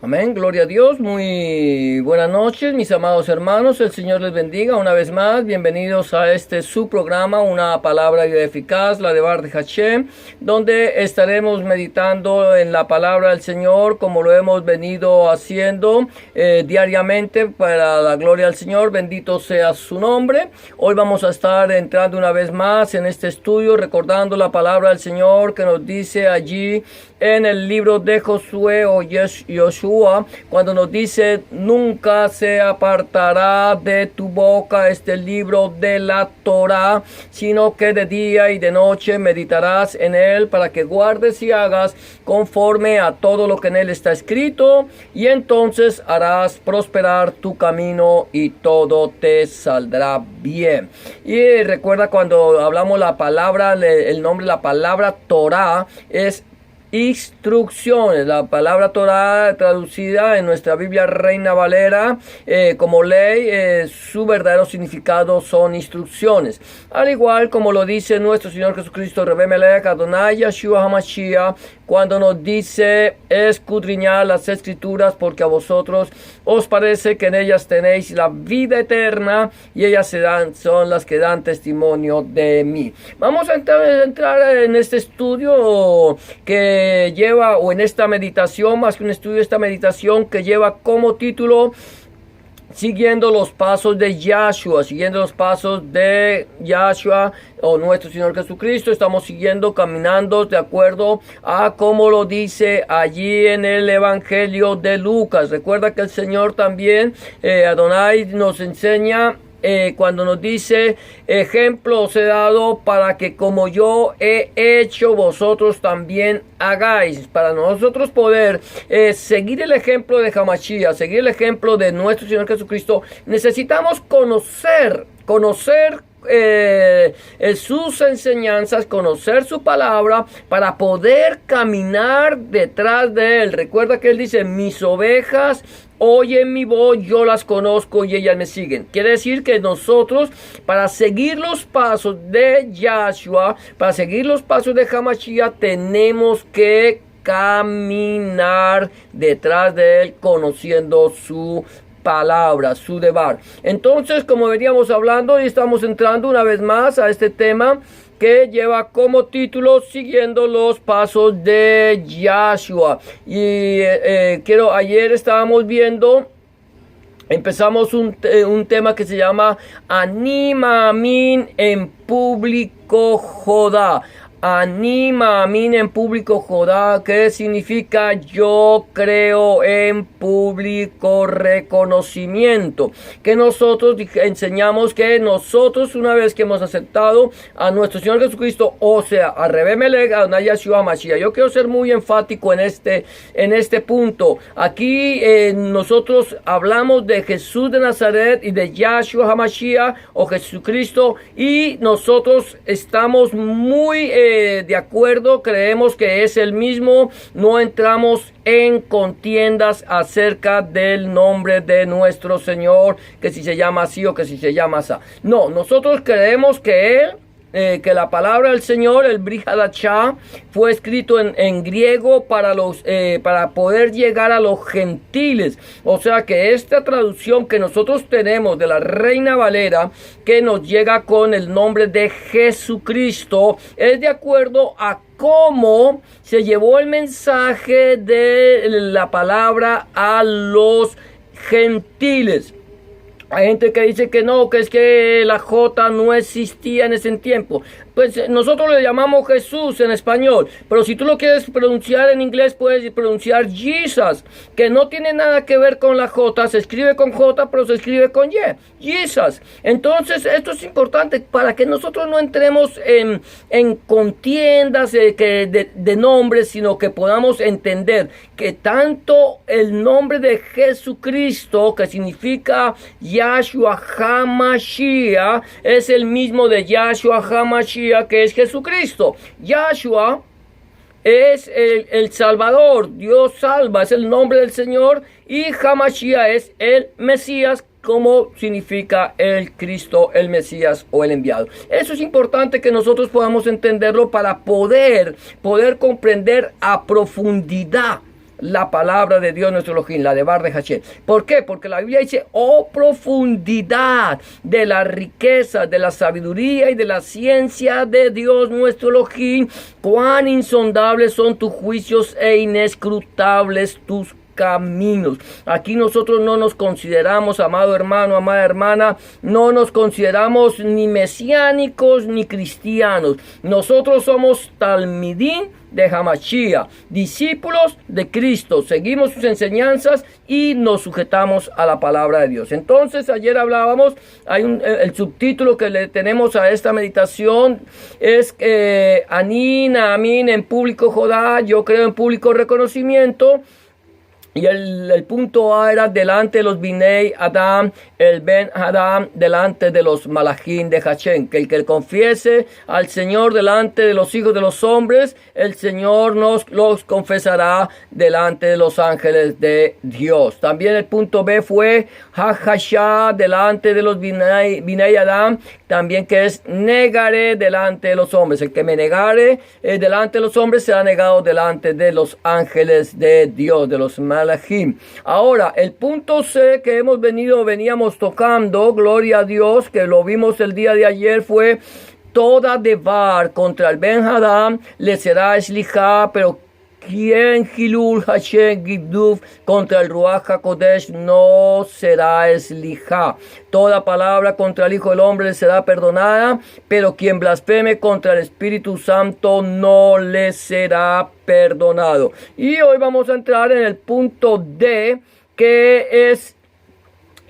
Amén, gloria a Dios, muy buenas noches mis amados hermanos, el Señor les bendiga una vez más, bienvenidos a su programa, una palabra eficaz, la de Bar de Hashem, donde estaremos meditando en la palabra del Señor como lo hemos venido haciendo diariamente para la gloria del Señor, bendito sea su nombre. Hoy vamos a estar entrando una vez más en este estudio, recordando la palabra del Señor que nos dice allí en el libro de Josué o Yoshua, cuando nos dice: nunca se apartará de tu boca este libro de la Torá, sino que de día y de noche meditarás en él, para que guardes y hagas conforme a todo lo que en él está escrito, y entonces harás prosperar tu camino y todo te saldrá bien. Y recuerda, cuando hablamos la palabra, el nombre, la palabra Torá es instrucciones. La palabra Torá, traducida en nuestra Biblia Reina Valera como ley, su verdadero significado son instrucciones, al igual como lo dice nuestro Señor Jesucristo, Rebbe Melech Adonai Yeshua HaMashiach, cuando nos dice: escudriñad las escrituras, porque a vosotros os parece que en ellas tenéis la vida eterna, y ellas son las que dan testimonio de mí. Vamos a entrar en este estudio que lleva, o en esta meditación, más que un estudio, esta meditación que lleva como título: siguiendo los pasos de Yahshua, siguiendo los pasos de Yahshua o nuestro Señor Jesucristo. Estamos siguiendo, caminando de acuerdo a como lo dice allí en el Evangelio de Lucas. Recuerda que el Señor también, Adonai, nos enseña cuando nos dice: ejemplo os he dado para que como yo he hecho, vosotros también hagáis. Para nosotros poder seguir el ejemplo de Hamashiach, seguir el ejemplo de nuestro Señor Jesucristo, necesitamos conocer sus enseñanzas, conocer su palabra, para poder caminar detrás de él. Recuerda que él dice: mis ovejas oyen mi voz, yo las conozco y ellas me siguen. Quiere decir que nosotros, para seguir los pasos de Yahshua, para seguir los pasos de Hamashiach, tenemos que caminar detrás de él, conociendo su palabra, su debar. Entonces, como veníamos hablando, y estamos entrando una vez más a este tema que lleva como título: siguiendo los pasos de Yahshua. Y ayer estábamos viendo, empezamos un tema que se llama Anima Amin en público Jodá. Anima Amin en público Jodá, que significa yo creo en público reconocimiento. Que nosotros enseñamos que nosotros, una vez que hemos aceptado a nuestro Señor Jesucristo, o sea, a Rebbe Melech Adonai Yeshua HaMashiach. Yo quiero ser muy enfático en este punto. Aquí nosotros hablamos de Jesús de Nazaret y de Yeshua HaMashiach o Jesucristo, y nosotros estamos muy de acuerdo, creemos que es el mismo, no entramos en contiendas acerca del nombre de nuestro Señor, que si se llama así o que si se llama así. No, nosotros creemos que él, que la palabra del Señor, el Brit Hadashah, fue escrito en griego para poder llegar a los gentiles. O sea que esta traducción que nosotros tenemos de la Reina Valera, que nos llega con el nombre de Jesucristo, es de acuerdo a cómo se llevó el mensaje de la palabra a los gentiles. Hay gente que dice que no, que es que la J no existía en ese tiempo. Pues nosotros le llamamos Jesús en español, pero si tú lo quieres pronunciar en inglés, puedes pronunciar Jesus, que no tiene nada que ver con la J. Se escribe con J, pero se escribe con Y. Jesus. Entonces, esto es importante para que nosotros no entremos en contiendas de nombres, sino que podamos entender que tanto el nombre de Jesucristo, que significa Yahshua HaMashiach, es el mismo de Yahshua HaMashiach, que es Jesucristo. Yahshua es el Salvador, Dios salva, es el nombre del Señor, y Hamashiach es el Mesías, como significa el Cristo, el Mesías o el enviado. Eso es importante que nosotros podamos entenderlo para poder comprender a profundidad la palabra de Dios nuestro Elohim, la de Bar de Hashem. ¿Por qué? Porque la Biblia dice, oh profundidad de la riqueza, de la sabiduría y de la ciencia de Dios nuestro Elohim, cuán insondables son tus juicios e inescrutables tus caminos. Aquí nosotros no nos consideramos, amado hermano, amada hermana, no nos consideramos ni mesiánicos ni cristianos. Nosotros somos talmidín de Hamashiach, discípulos de Cristo, seguimos sus enseñanzas y nos sujetamos a la palabra de Dios. Entonces, ayer hablábamos, el subtítulo que le tenemos a esta meditación es Anin, Amin, en público Jodá, yo creo en público reconocimiento. Y el punto A era delante de los Binei Adam, el Ben Adam, delante de los Malachim de Hashem. Que el que confiese al Señor delante de los hijos de los hombres, el Señor nos los confesará delante de los ángeles de Dios. También el punto B fue Ha-Hasha, delante de los Binei Adam, también que es negaré delante de los hombres. El que me negare delante de los hombres será negado delante de los ángeles de Dios, de los Malachim. Ahora, el punto C que veníamos tocando, gloria a Dios, que lo vimos el día de ayer, fue toda devar contra el Ben Hadam le será eslijá, pero quien Hilul Hashem Giduf contra el Ruach HaKodesh no será eslijá. Toda palabra contra el Hijo del Hombre le será perdonada, pero quien blasfeme contra el Espíritu Santo no le será perdonado. Y hoy vamos a entrar en el punto D, que es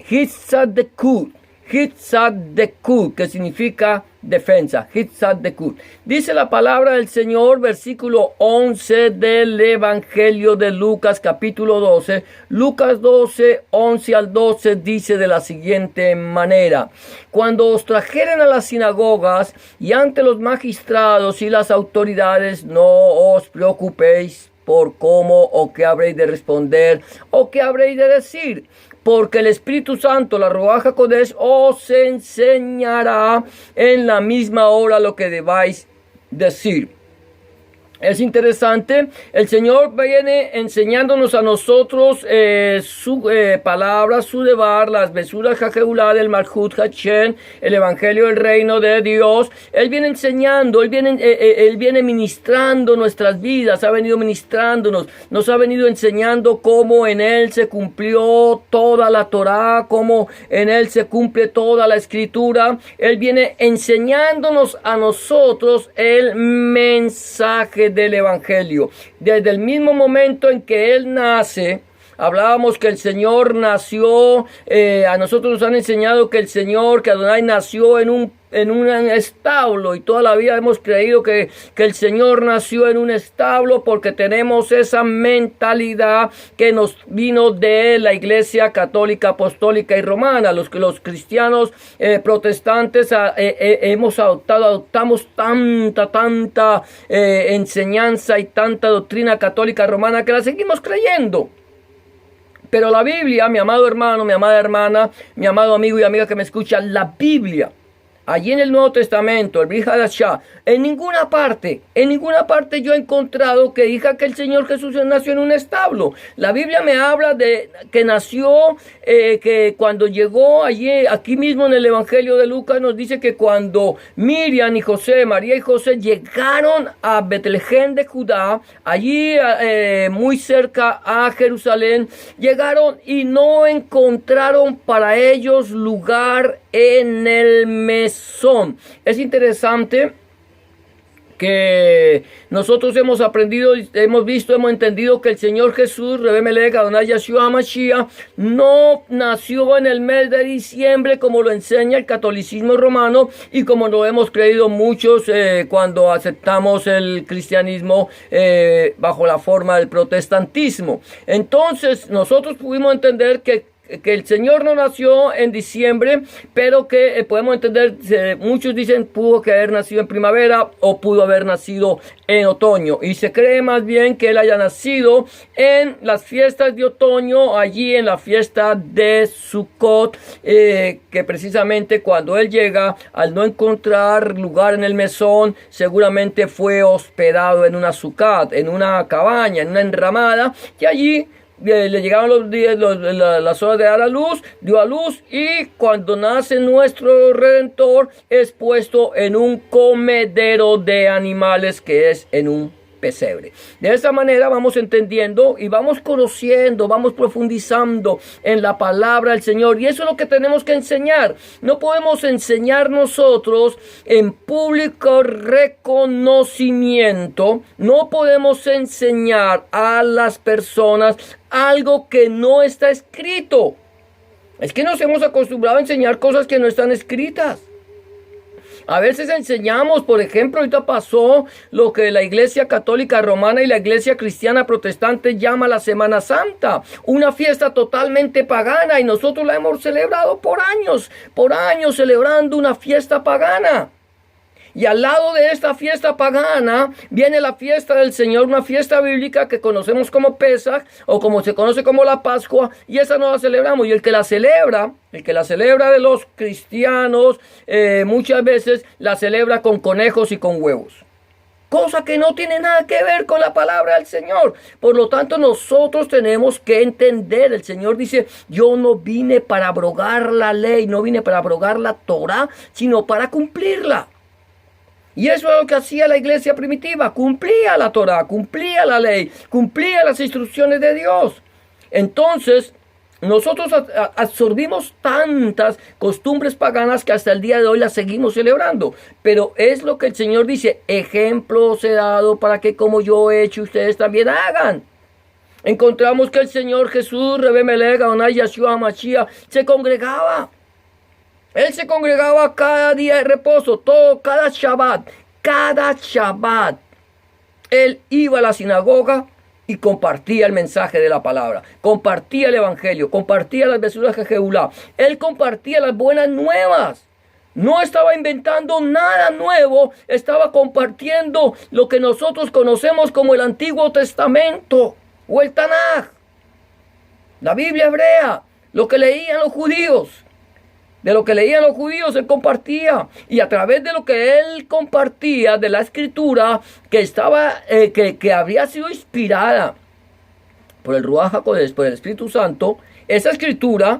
Hitzadekut. Hitzadekut, que significa defensa. Hitzadekut. Dice la palabra del Señor, versículo 11 del Evangelio de Lucas, capítulo 12. Lucas 12, 11 al 12 dice de la siguiente manera: cuando os trajeren a las sinagogas y ante los magistrados y las autoridades, no os preocupéis por cómo o qué habréis de responder o qué habréis de decir, porque el Espíritu Santo, la Ruach HaKodesh, os enseñará en la misma hora lo que debáis decir. Es interesante, el Señor viene enseñándonos a nosotros su palabra, su devar, las besuras Jajeulá del Malchut Hashem, el Evangelio del Reino de Dios. Él viene enseñando, Él viene ministrando nuestras vidas, ha venido ministrándonos, nos ha venido enseñando cómo en Él se cumplió toda la Torá, cómo en Él se cumple toda la Escritura. Él viene enseñándonos a nosotros el mensaje del Evangelio. Desde el mismo momento en que Él nace, hablábamos que el Señor nació, a nosotros nos han enseñado que el Señor, que Adonai nació en un establo, y toda la vida hemos creído que el Señor nació en un establo porque tenemos esa mentalidad que nos vino de la Iglesia Católica, Apostólica y Romana. Los cristianos protestantes adoptamos tanta enseñanza y tanta doctrina católica romana que la seguimos creyendo. Pero la Biblia, mi amado hermano, mi amada hermana, mi amado amigo y amiga que me escucha, la Biblia, allí en el Nuevo Testamento, el Brit Hadashah, en ninguna parte yo he encontrado que diga que el Señor Jesús nació en un establo. La Biblia me habla de que nació, que cuando llegó allí, aquí mismo en el Evangelio de Lucas nos dice que cuando Miriam y José, María y José llegaron a Betlehem de Judá, allí muy cerca a Jerusalén, llegaron y no encontraron para ellos lugar en el mesón. Es interesante que nosotros hemos aprendido, hemos visto, hemos entendido que el Señor Jesús, Rebbe Melech Adonai Yeshua Mashiach, no nació en el mes de diciembre como lo enseña el catolicismo romano y como lo hemos creído muchos cuando aceptamos el cristianismo bajo la forma del protestantismo. Entonces nosotros pudimos entender que que el Señor no nació en diciembre, pero que podemos entender, muchos dicen pudo que haber nacido en primavera o pudo haber nacido en otoño, y se cree más bien que él haya nacido en las fiestas de otoño, allí en la fiesta de Sukkot, que precisamente cuando él llega, al no encontrar lugar en el mesón, seguramente fue hospedado en una sukkot, en una cabaña, en una enramada, y allí le llegaron los días, las horas de dar a luz, dio a luz, y cuando nace nuestro Redentor es puesto en un comedero de animales, que es en un pesebre. De esta manera vamos entendiendo y vamos conociendo, vamos profundizando en la palabra del Señor, y eso es lo que tenemos que enseñar. No podemos enseñar nosotros en público reconocimiento, no podemos enseñar a las personas algo que no está escrito. Es que nos hemos acostumbrado a enseñar cosas que no están escritas. A veces enseñamos, por ejemplo, ahorita pasó lo que la Iglesia Católica Romana y la Iglesia Cristiana Protestante llama la Semana Santa, una fiesta totalmente pagana, y nosotros la hemos celebrado por años celebrando una fiesta pagana. Y al lado de esta fiesta pagana viene la fiesta del Señor, una fiesta bíblica que conocemos como Pesaj, o como se conoce como la Pascua, y esa no la celebramos. Y el que la celebra de los cristianos, muchas veces la celebra con conejos y con huevos. Cosa que no tiene nada que ver con la palabra del Señor. Por lo tanto, nosotros tenemos que entender. El Señor dice: yo no vine para abrogar la ley, no vine para abrogar la Torá, sino para cumplirla. Y eso es lo que hacía la iglesia primitiva: cumplía la Torá, cumplía la ley, cumplía las instrucciones de Dios. Entonces, nosotros absorbimos tantas costumbres paganas que hasta el día de hoy las seguimos celebrando. Pero es lo que el Señor dice: ejemplo os he dado para que como yo he hecho, ustedes también hagan. Encontramos que el Señor Jesús, Rebbe Melech, Adonai Yeshua Mashiach, se congregaba. Él se congregaba cada día de reposo, cada Shabbat. Él iba a la sinagoga y compartía el mensaje de la palabra, compartía el evangelio, compartía las besuras de Jehulá. Él compartía las buenas nuevas. No estaba inventando nada nuevo, estaba compartiendo lo que nosotros conocemos como el Antiguo Testamento o el Tanaj, la Biblia hebrea, lo que leían los judíos. De lo que leían los judíos, él compartía. Y a través de lo que él compartía, de la escritura, que había sido inspirada por el Ruach HaKodesh, por el Espíritu Santo, esa escritura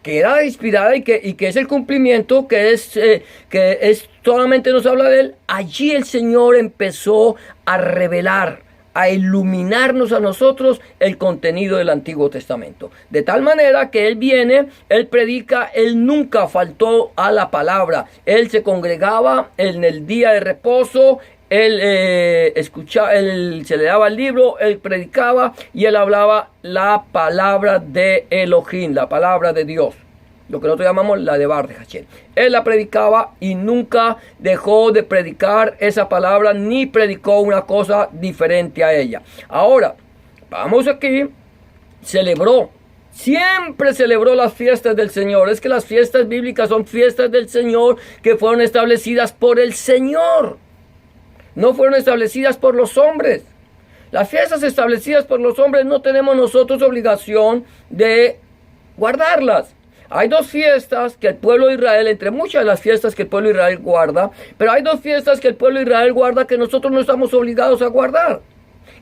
que era inspirada y que es el cumplimiento, que es solamente nos habla de él, allí el Señor empezó a revelar, a iluminarnos a nosotros el contenido del Antiguo Testamento. De tal manera que él viene, él predica, él nunca faltó a la palabra. Él se congregaba en el día de reposo, él escuchaba, él se le daba el libro, él predicaba y él hablaba la palabra de Elohim, la palabra de Dios. Lo que nosotros llamamos la de Bar de Hashem. Él la predicaba y nunca dejó de predicar esa palabra, ni predicó una cosa diferente a ella. Ahora, vamos aquí, siempre celebró las fiestas del Señor. Es que las fiestas bíblicas son fiestas del Señor que fueron establecidas por el Señor. No fueron establecidas por los hombres. Las fiestas establecidas por los hombres no tenemos nosotros obligación de guardarlas. Hay dos fiestas que el pueblo de Israel, entre muchas de las fiestas que el pueblo de Israel guarda, pero hay dos fiestas que el pueblo de Israel guarda que nosotros no estamos obligados a guardar,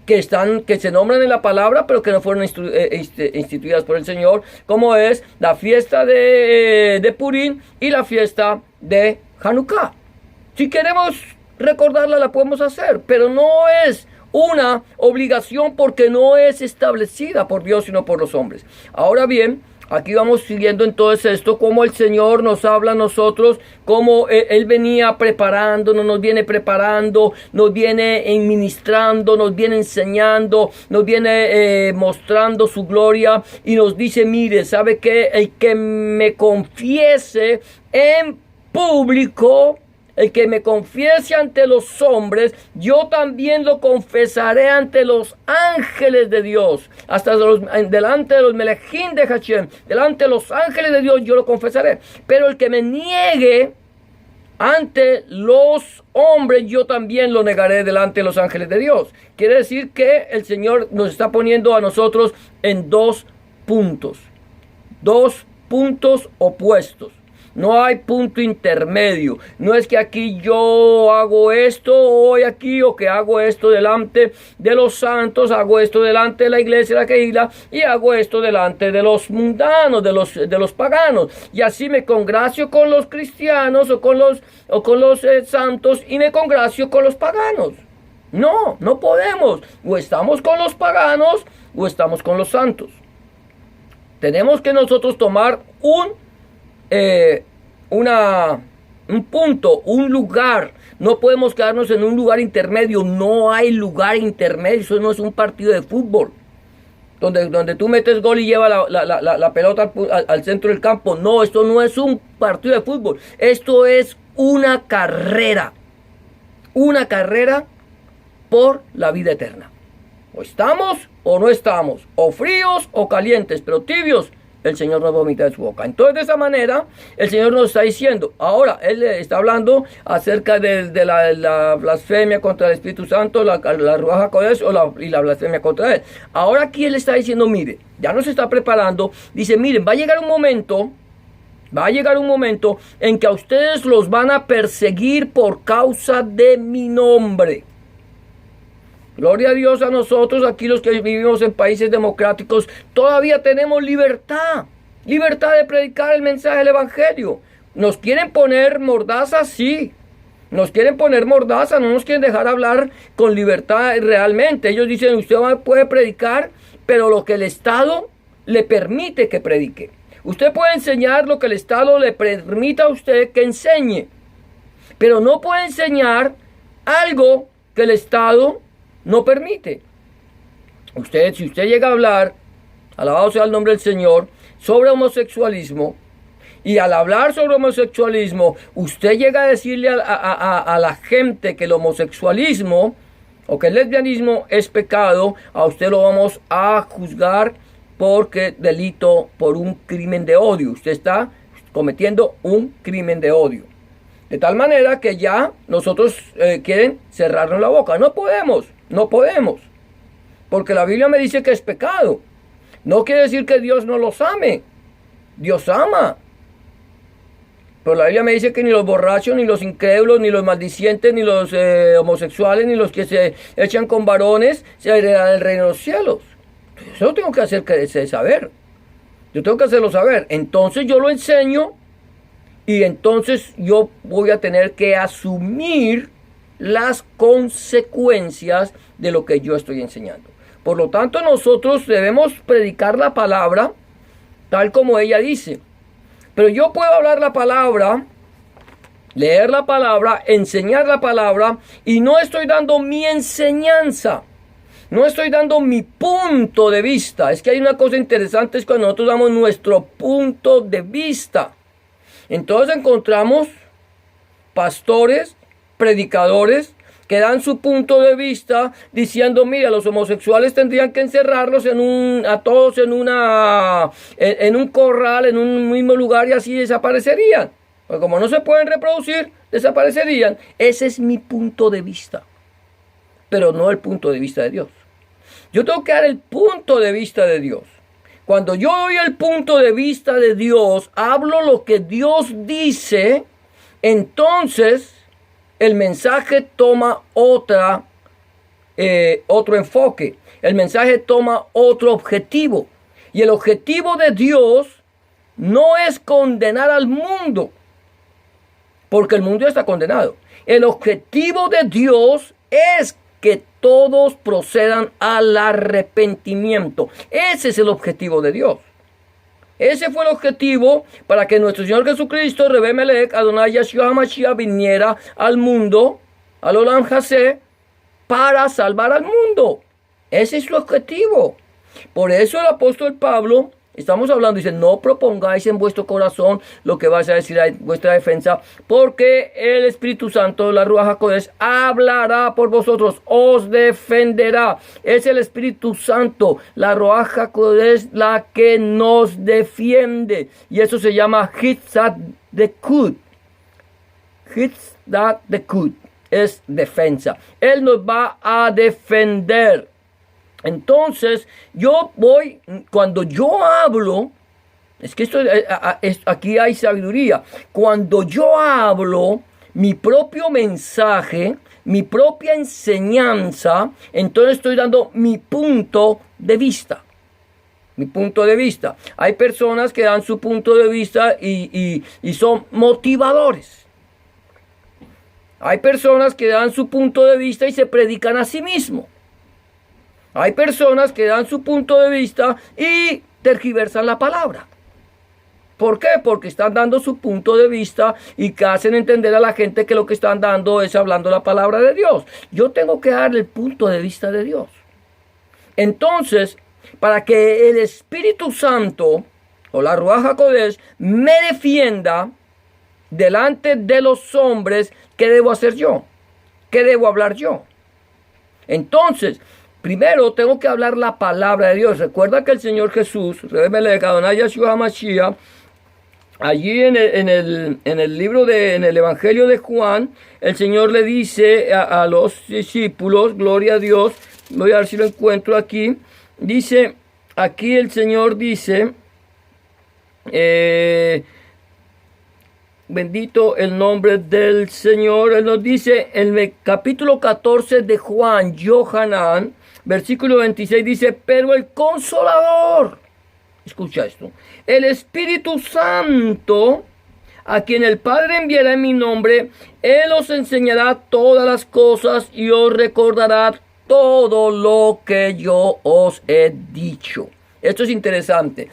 que se nombran en la palabra, pero que no fueron instituidas por el Señor, como es la fiesta de Purim y la fiesta de Hanukkah. Si queremos recordarla, la podemos hacer, pero no es una obligación porque no es establecida por Dios, sino por los hombres. Ahora bien, aquí vamos siguiendo entonces esto, cómo el Señor nos habla a nosotros, cómo Él venía preparándonos, nos viene preparando, nos viene ministrando, nos viene enseñando, nos viene mostrando su gloria y nos dice: mire, ¿sabe qué? El que me confiese en público, el que me confiese ante los hombres, yo también lo confesaré ante los ángeles de Dios. Delante de los Melejim de Hashem, delante de los ángeles de Dios, yo lo confesaré. Pero el que me niegue ante los hombres, yo también lo negaré delante de los ángeles de Dios. Quiere decir que el Señor nos está poniendo a nosotros en dos puntos opuestos. No hay punto intermedio. No es que aquí yo hago esto hoy aquí, o que hago esto delante de los santos, hago esto delante de la iglesia, la Kehila, y hago esto delante de los mundanos, de los paganos. Y así me congracio con los cristianos o con los santos, y me congracio con los paganos. No, no podemos. O estamos con los paganos o estamos con los santos. Tenemos que nosotros tomar un punto, un lugar. No podemos quedarnos en un lugar intermedio. No hay lugar intermedio. Eso no es un partido de fútbol donde tú metes gol y llevas la pelota al centro del campo. No, esto no es un partido de fútbol. Esto es una carrera por la vida eterna. O estamos o no estamos, o fríos o calientes, pero tibios, el Señor nos vomita de su boca. Entonces, de esa manera, el Señor nos está diciendo, ahora, Él está hablando acerca de la blasfemia contra el Espíritu Santo, la Ruach HaKodesh y la blasfemia contra Él. Ahora aquí Él está diciendo, mire, ya nos está preparando, dice, miren, va a llegar un momento en que a ustedes los van a perseguir por causa de mi nombre. Gloria a Dios, a nosotros aquí los que vivimos en países democráticos todavía tenemos libertad de predicar el mensaje del evangelio. ¿Nos quieren poner mordaza? Sí, nos quieren poner mordaza, no nos quieren dejar hablar con libertad realmente. Ellos dicen, usted puede predicar, pero lo que el Estado le permite que predique. Usted puede enseñar lo que el Estado le permita a usted que enseñe, pero no puede enseñar algo que el Estado no permite. Si usted llega a hablar, alabado sea el nombre del Señor, sobre homosexualismo, y al hablar sobre homosexualismo, usted llega a decirle a la gente que el homosexualismo o que el lesbianismo es pecado, a usted lo vamos a juzgar porque delito por un crimen de odio. Usted está cometiendo un crimen de odio. De tal manera que ya nosotros quieren cerrarnos la boca. No podemos. Porque la Biblia me dice que es pecado. No quiere decir que Dios no los ame. Dios ama. Pero la Biblia me dice que ni los borrachos, ni los incrédulos, ni los maldicientes, ni los homosexuales, ni los que se echan con varones se heredarán el reino de los cielos. Eso lo tengo que saber. Yo tengo que hacerlo saber. Entonces yo lo enseño. Y entonces yo voy a tener que asumir las consecuencias de lo que yo estoy enseñando. Por lo tanto, nosotros debemos predicar la palabra tal como ella dice. Pero yo puedo hablar la palabra, leer la palabra, enseñar la palabra, y no estoy dando mi enseñanza. No estoy dando mi punto de vista. Es que hay una cosa interesante, es cuando nosotros damos nuestro punto de vista. Entonces encontramos pastores, predicadores, que dan su punto de vista diciendo, mira, los homosexuales tendrían que encerrarlos a todos en un corral, en un mismo lugar, y así desaparecerían. Porque como no se pueden reproducir, desaparecerían. Ese es mi punto de vista, pero no el punto de vista de Dios. Yo tengo que dar el punto de vista de Dios. Cuando yo doy el punto de vista de Dios, hablo lo que Dios dice, entonces el mensaje toma otro enfoque. El mensaje toma otro objetivo. Y el objetivo de Dios no es condenar al mundo, porque el mundo ya está condenado. El objetivo de Dios es que todos procedan al arrepentimiento. Ese es el objetivo de Dios. Ese fue el objetivo para que nuestro Señor Jesucristo, Rebe Melech, Adonai Yeshua HaMashiach, viniera al mundo, al Olam Hasé, para salvar al mundo. Ese es su objetivo. Por eso el apóstol Pablo, Estamos hablando, dice, no propongáis en vuestro corazón lo que vais a decir a vuestra defensa, porque el Espíritu Santo, la Ruach HaKodesh, hablará por vosotros, os defenderá. Es el Espíritu Santo, la Ruach HaKodesh, la que nos defiende. Y eso se llama Hitzadekut. Hitzadekut es defensa. Él nos va a defender. Entonces, cuando yo hablo, es que aquí hay sabiduría. Cuando yo hablo mi propio mensaje, mi propia enseñanza, entonces estoy dando mi punto de vista. Mi punto de vista. Hay personas que dan su punto de vista y son motivadores. Hay personas que dan su punto de vista y se predican a sí mismos. Hay personas que dan su punto de vista y tergiversan la palabra. ¿Por qué? Porque están dando su punto de vista y que hacen entender a la gente que lo que están dando es hablando la palabra de Dios. Yo tengo que darle el punto de vista de Dios. Entonces, para que el Espíritu Santo o la Ruach HaKodesh me defienda delante de los hombres, ¿qué debo hacer yo? ¿Qué debo hablar yo? Entonces, primero tengo que hablar la palabra de Dios. Recuerda que el Señor Jesús, allí en el libro en el Evangelio de Juan, el Señor le dice a los discípulos, gloria a Dios, voy a ver si lo encuentro aquí, dice, aquí el Señor dice, bendito el nombre del Señor. Él nos dice en el capítulo 14 de Juan, Yohanan, versículo 26 dice, pero el Consolador, escucha esto, el Espíritu Santo, a quien el Padre enviará en mi nombre, Él os enseñará todas las cosas y os recordará todo lo que yo os he dicho. Esto es interesante.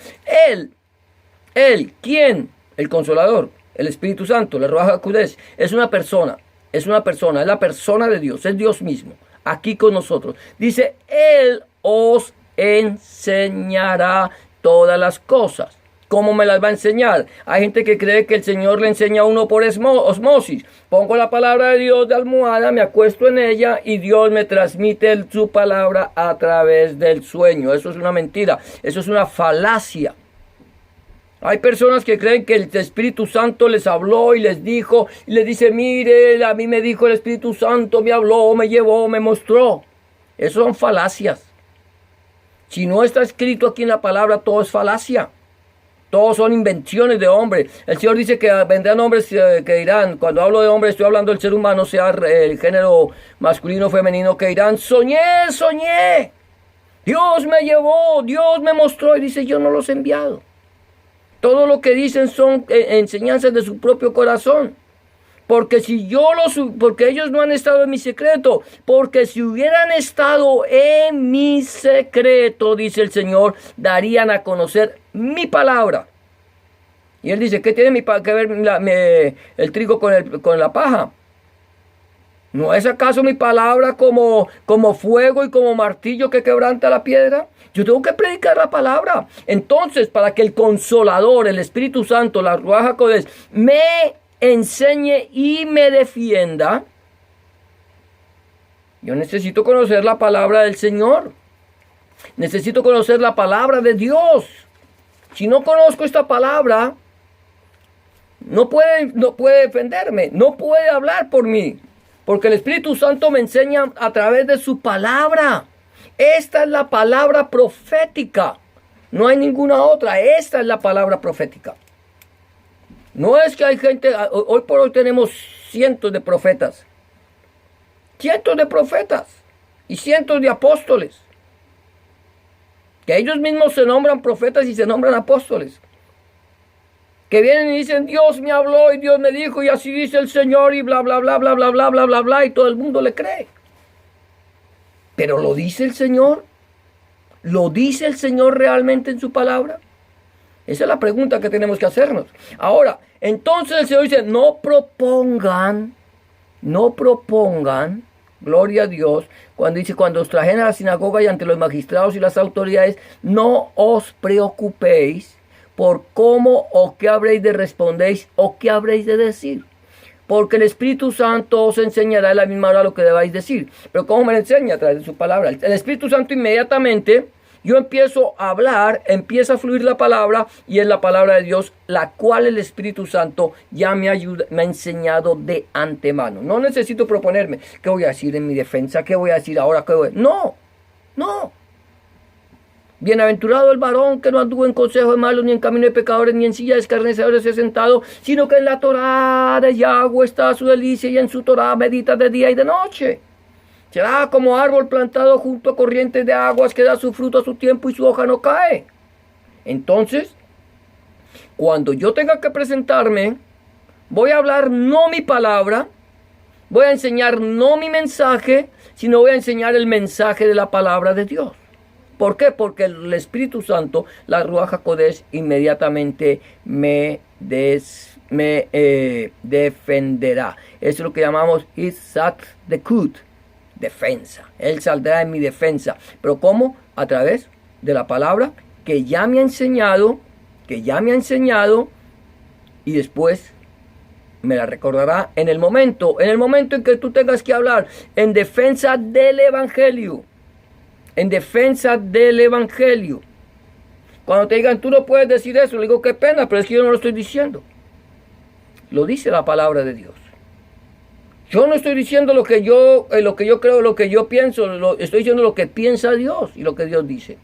¿Quién? El Consolador. El Espíritu Santo, la Ruach HaKodesh, es la persona de Dios, es Dios mismo, aquí con nosotros. Dice, Él os enseñará todas las cosas. ¿Cómo me las va a enseñar? Hay gente que cree que el Señor le enseña a uno por osmosis. Pongo la palabra de Dios de almohada, me acuesto en ella y Dios me transmite su palabra a través del sueño. Eso es una mentira, eso es una falacia. Hay personas que creen que el Espíritu Santo les habló y les dijo, y les dice, mire, a mí me dijo el Espíritu Santo, me habló, me llevó, me mostró. Eso son falacias. Si no está escrito aquí en la palabra, todo es falacia. Todos son invenciones de hombres. El Señor dice que vendrán hombres que dirán, cuando hablo de hombres estoy hablando del ser humano, sea el género masculino o femenino, que dirán, soñé. Dios me llevó, Dios me mostró, y dice, yo no los he enviado. Todo lo que dicen son enseñanzas de su propio corazón. Porque porque ellos no han estado en mi secreto. Porque si hubieran estado en mi secreto, dice el Señor, darían a conocer mi palabra. Y él dice, ¿qué tiene que ver el trigo con la paja? ¿No es acaso mi palabra como fuego y como martillo que quebranta la piedra? Yo tengo que predicar la palabra. Entonces, para que el Consolador, el Espíritu Santo, la Ruach HaKodesh, me enseñe y me defienda, yo necesito conocer la palabra del Señor. Necesito conocer la palabra de Dios. Si no conozco esta palabra, no puede defenderme, no puede hablar por mí. Porque el Espíritu Santo me enseña a través de su palabra. Esta es la palabra profética. No hay ninguna otra. Esta es la palabra profética. No es que hay gente, hoy por hoy tenemos cientos de profetas. Cientos de profetas y cientos de apóstoles. Que ellos mismos se nombran profetas y se nombran apóstoles. Que vienen y dicen, Dios me habló y Dios me dijo y así dice el Señor y bla, bla, bla, bla, bla, bla, bla, bla, bla, y todo el mundo le cree. Pero ¿lo dice el Señor? ¿Lo dice el Señor realmente en su palabra? Esa es la pregunta que tenemos que hacernos. Ahora, entonces el Señor dice, no propongan gloria a Dios, cuando dice, cuando os trajen a la sinagoga y ante los magistrados y las autoridades, no os preocupéis por cómo o qué habréis de responder o qué habréis de decir. Porque el Espíritu Santo os enseñará a la misma hora lo que debáis decir. Pero ¿cómo me lo enseña? A través de su palabra. El Espíritu Santo inmediatamente, yo empiezo a hablar, empieza a fluir la palabra, y es la palabra de Dios, la cual el Espíritu Santo ya me ha enseñado de antemano. No necesito proponerme, ¿qué voy a decir en mi defensa? ¿Qué voy a decir ahora? No. Bienaventurado el varón que no anduvo en consejo de malos, ni en camino de pecadores, ni en silla de escarnecedores se ha sentado, sino que en la Torá de Yahweh está su delicia, y en su Torá medita de día y de noche. Será como árbol plantado junto a corrientes de aguas, que da su fruto a su tiempo y su hoja no cae. Entonces, cuando yo tenga que presentarme, voy a hablar no mi palabra, voy a enseñar no mi mensaje, sino voy a enseñar el mensaje de la palabra de Dios. ¿Por qué? Porque el Espíritu Santo, la Ruach HaKodesh, inmediatamente me defenderá. Eso es lo que llamamos Hitzat Dekut, defensa. Él saldrá en mi defensa. ¿Pero cómo? A través de la palabra que ya me ha enseñado, y después me la recordará en el momento en que tú tengas que hablar en defensa del Evangelio. En defensa del Evangelio. Cuando te digan, tú no puedes decir eso, le digo, qué pena, pero es que yo no lo estoy diciendo. Lo dice la palabra de Dios. Yo no estoy diciendo lo que yo creo, lo que yo pienso, estoy diciendo lo que piensa Dios y lo que Dios dice.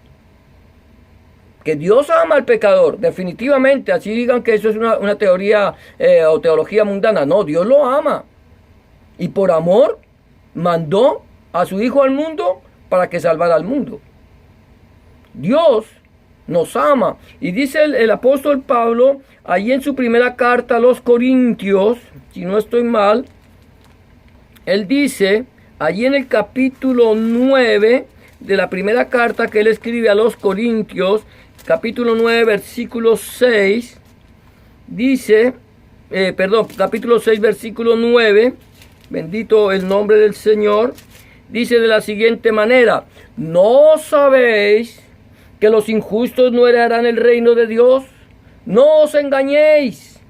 Que Dios ama al pecador, definitivamente, así digan que eso es una teoría o teología mundana. No, Dios lo ama. Y por amor mandó a su Hijo al mundo para que salvara al mundo. Dios nos ama. Y dice el apóstol Pablo, allí en su primera carta a los Corintios, si no estoy mal, él dice, allí en el capítulo 9 de la primera carta que él escribe a los Corintios, capítulo 9, versículo 6, dice, capítulo 6, versículo 9, bendito el nombre del Señor. Dice de la siguiente manera, ¿no sabéis que los injustos no heredarán el reino de Dios? No os engañéis,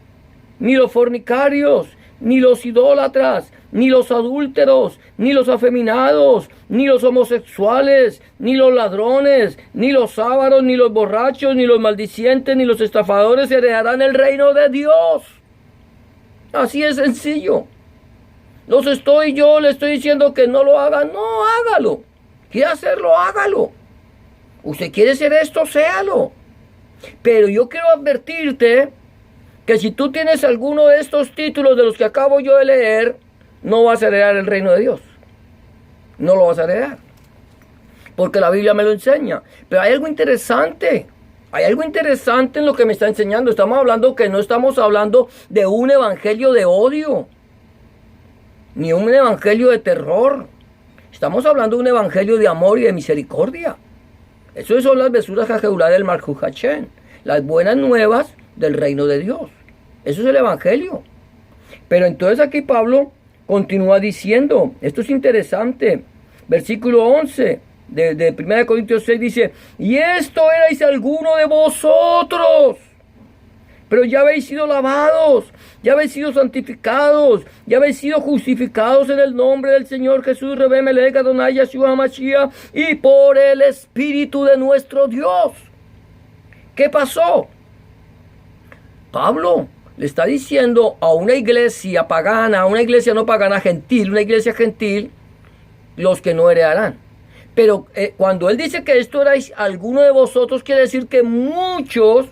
ni los fornicarios, ni los idólatras, ni los adúlteros, ni los afeminados, ni los homosexuales, ni los ladrones, ni los ávaros, ni los borrachos, ni los maldicientes, ni los estafadores heredarán el reino de Dios. Así es sencillo. Yo le estoy diciendo que no lo haga, no, hágalo. ¿Quiere hacerlo? Hágalo. ¿Usted quiere hacer esto? Séalo. Pero yo quiero advertirte que si tú tienes alguno de estos títulos de los que acabo yo de leer, no vas a heredar el reino de Dios. No lo vas a heredar. Porque la Biblia me lo enseña. Pero hay algo interesante. Hay algo interesante en lo que me está enseñando. No estamos hablando de un evangelio de odio, ni un evangelio de terror. Estamos hablando de un evangelio de amor y de misericordia. Eso son las besuras Jajeulah del Malchut Hashem, las buenas nuevas del reino de Dios. Eso es el evangelio. Pero entonces aquí Pablo continúa diciendo, esto es interesante, versículo 11 de 1 Corintios 6 dice, y esto erais alguno de vosotros, pero ya habéis sido lavados, ya habéis sido santificados, ya habéis sido justificados en el nombre del Señor Jesús, Rebbe Melech Adonai Yeshua Mashiach, y por el Espíritu de nuestro Dios. ¿Qué pasó? Pablo le está diciendo a una iglesia pagana, a una iglesia no pagana, gentil, una iglesia gentil, los que no heredarán. Pero cuando él dice que esto erais alguno de vosotros, quiere decir que muchos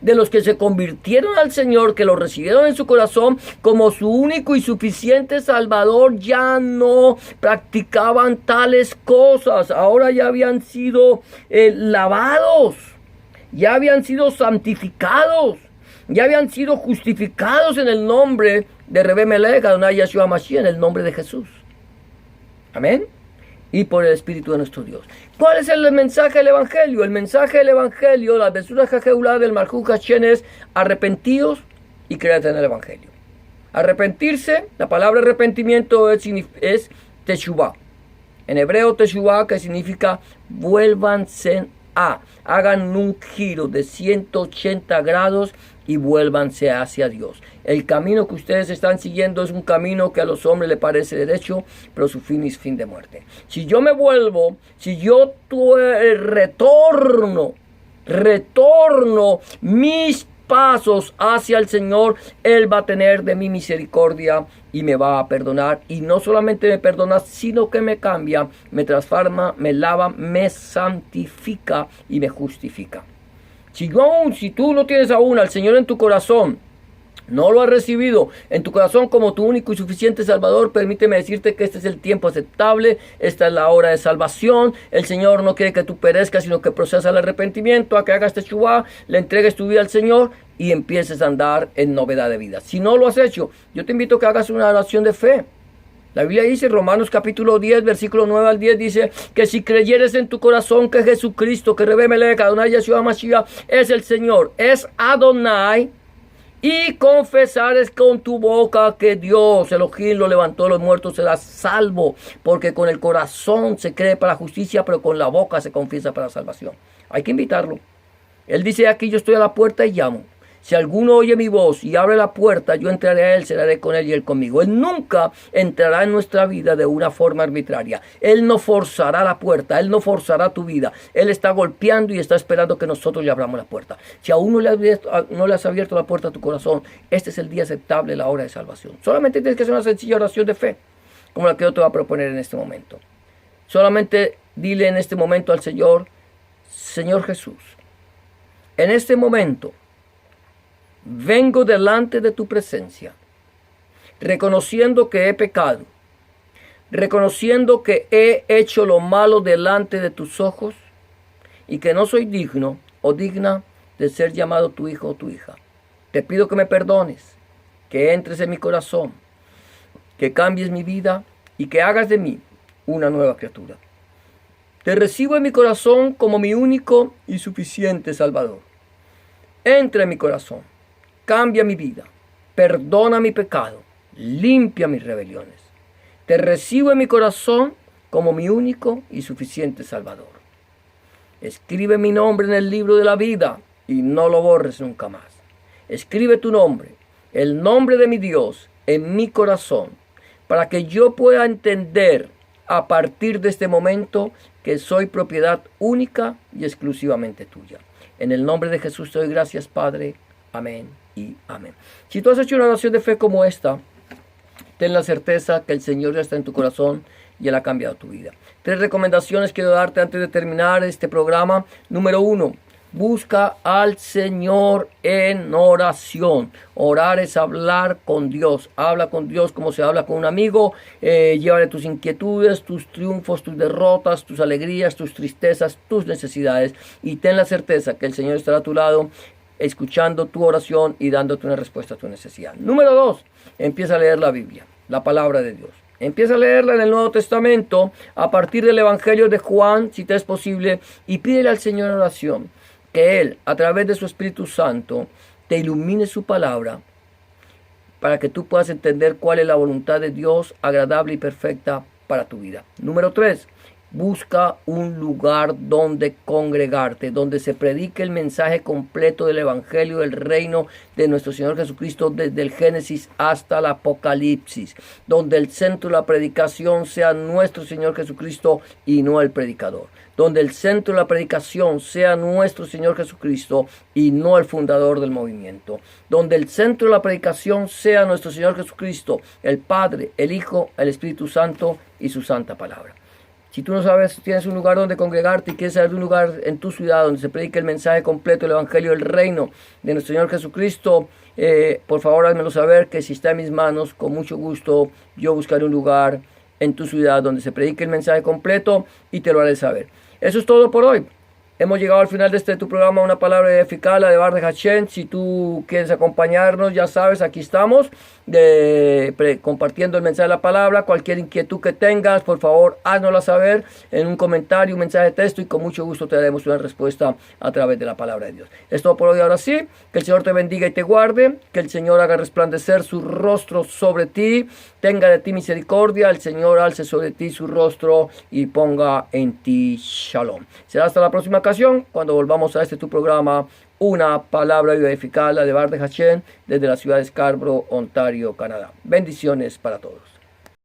de los que se convirtieron al Señor, que lo recibieron en su corazón como su único y suficiente Salvador, ya no practicaban tales cosas. Ahora ya habían sido lavados, ya habían sido santificados, ya habían sido justificados en el nombre de Rebbe Melech Adonai Yeshua Mashiach, en el nombre de Jesús. Amén. Y por el Espíritu de nuestro Dios. ¿Cuál es el mensaje del Evangelio? El mensaje del Evangelio, las besuras Jajeulah del Malchut Hashem, es arrepentidos y creed en el Evangelio. Arrepentirse, la palabra arrepentimiento es Teshuvah. En hebreo Teshuvah, que significa vuélvanse a. Hagan un giro de 180 grados y vuélvanse hacia Dios. El camino que ustedes están siguiendo es un camino que a los hombres les parece derecho, pero su fin es fin de muerte. Si yo me vuelvo, si yo retorno mis pasos hacia el Señor, Él va a tener de mi misericordia y me va a perdonar. Y no solamente me perdona, sino que me cambia, me transforma, me lava, me santifica y me justifica. Si tú no tienes aún al Señor en tu corazón, no lo has recibido en tu corazón como tu único y suficiente Salvador, permíteme decirte que este es el tiempo aceptable, esta es la hora de salvación. El Señor no quiere que tú perezcas, sino que procedas al arrepentimiento, a que hagas Teshuvah, le entregues tu vida al Señor y empieces a andar en novedad de vida. Si no lo has hecho, yo te invito a que hagas una oración de fe. La Biblia dice, Romanos capítulo 10, versículo 9 al 10, dice que si creyeres en tu corazón que Jesucristo, que Rebe Melech, Adonai Yeshua Mashiach, es el Señor, es Adonai, y confesares con tu boca que Dios, Elohim, lo levantó de los muertos, serás salvo. Porque con el corazón se cree para justicia, pero con la boca se confiesa para salvación. Hay que invitarlo. Él dice, aquí yo estoy a la puerta y llamo. Si alguno oye mi voz y abre la puerta, yo entraré a él, cenaré con él y él conmigo. Él nunca entrará en nuestra vida de una forma arbitraria. Él no forzará la puerta, Él no forzará tu vida. Él está golpeando y está esperando que nosotros le abramos la puerta. Si aún no le has abierto la puerta a tu corazón, este es el día aceptable, la hora de salvación. Solamente tienes que hacer una sencilla oración de fe, como la que yo te voy a proponer en este momento. Solamente dile en este momento al Señor, Señor Jesús, en este momento, vengo delante de tu presencia, reconociendo que he pecado, reconociendo que he hecho lo malo delante de tus ojos y que no soy digno o digna de ser llamado tu hijo o tu hija. Te pido que me perdones, que entres en mi corazón, que cambies mi vida y que hagas de mí una nueva criatura. Te recibo en mi corazón como mi único y suficiente Salvador. Entra en mi corazón. Cambia mi vida, perdona mi pecado, limpia mis rebeliones. Te recibo en mi corazón como mi único y suficiente Salvador. Escribe mi nombre en el libro de la vida y no lo borres nunca más. Escribe tu nombre, el nombre de mi Dios, en mi corazón, para que yo pueda entender a partir de este momento que soy propiedad única y exclusivamente tuya. En el nombre de Jesús te doy gracias, Padre. Amén y amén. Si tú has hecho una oración de fe como esta, ten la certeza que el Señor ya está en tu corazón y Él ha cambiado tu vida. 3 recomendaciones quiero darte antes de terminar este programa. Número 1, busca al Señor en oración. Orar es hablar con Dios. Habla con Dios como se habla con un amigo. Llévale tus inquietudes, tus triunfos, tus derrotas, tus alegrías, tus tristezas, tus necesidades. Y ten la certeza que el Señor estará a tu lado, escuchando tu oración y dándote una respuesta a tu necesidad. Número 2, empieza a leer la Biblia, la palabra de Dios. Empieza a leerla en el Nuevo Testamento, a partir del Evangelio de Juan, si te es posible, y pídele al Señor en oración que Él, a través de su Espíritu Santo, te ilumine su palabra para que tú puedas entender cuál es la voluntad de Dios agradable y perfecta para tu vida. Número 3, busca un lugar donde congregarte, donde se predique el mensaje completo del Evangelio del reino de nuestro Señor Jesucristo desde el Génesis hasta el Apocalipsis, donde el centro de la predicación sea nuestro Señor Jesucristo y no el predicador, donde el centro de la predicación sea nuestro Señor Jesucristo y no el fundador del movimiento, donde el centro de la predicación sea nuestro Señor Jesucristo, el Padre, el Hijo, el Espíritu Santo y su santa palabra. Si tú no sabes, tienes un lugar donde congregarte y quieres saber de un lugar en tu ciudad donde se predique el mensaje completo del Evangelio del reino de nuestro Señor Jesucristo, por favor házmelo saber, que si está en mis manos, con mucho gusto yo buscaré un lugar en tu ciudad donde se predique el mensaje completo y te lo haré saber. Eso es todo por hoy. Hemos llegado al final de tu programa, una palabra eficaz, la de Bar de Hashem. Si tú quieres acompañarnos, ya sabes, aquí estamos compartiendo el mensaje de la palabra. Cualquier inquietud que tengas, por favor, háznosla saber en un comentario, un mensaje de texto, y con mucho gusto te daremos una respuesta a través de la palabra de Dios. Es todo por hoy. Ahora sí, que el Señor te bendiga y te guarde, que el Señor haga resplandecer su rostro sobre ti, tenga de ti misericordia, el Señor alce sobre ti su rostro y ponga en ti shalom. Será hasta la próxima ocasión, cuando volvamos a tu programa, una palabra eficaz, la de Bar de Hashem, desde la ciudad de Scarborough, Ontario, Canadá. Bendiciones para todos.